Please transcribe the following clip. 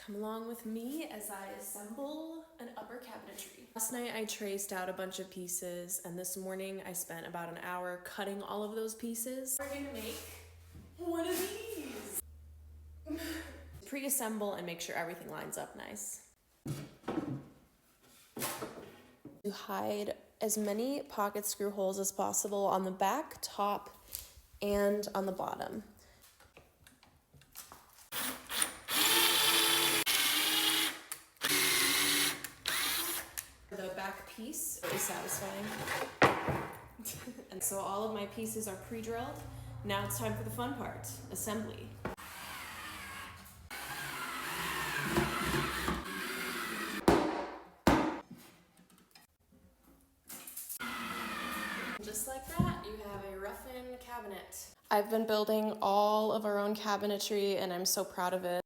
Come along with me as I assemble an upper cabinetry. Last night I traced out a bunch of pieces, and this morning I spent about an hour cutting all of those pieces. We're gonna make one of these. Pre-assemble and make sure everything lines up nice. To hide as many pocket screw holes as possible on the back, top, and on the bottom. The back piece is satisfying. And so all of my pieces are pre-drilled. Now it's time for the fun part, assembly. Just like that, you have a rough-in cabinet. I've been building all of our own cabinetry and I'm so proud of it.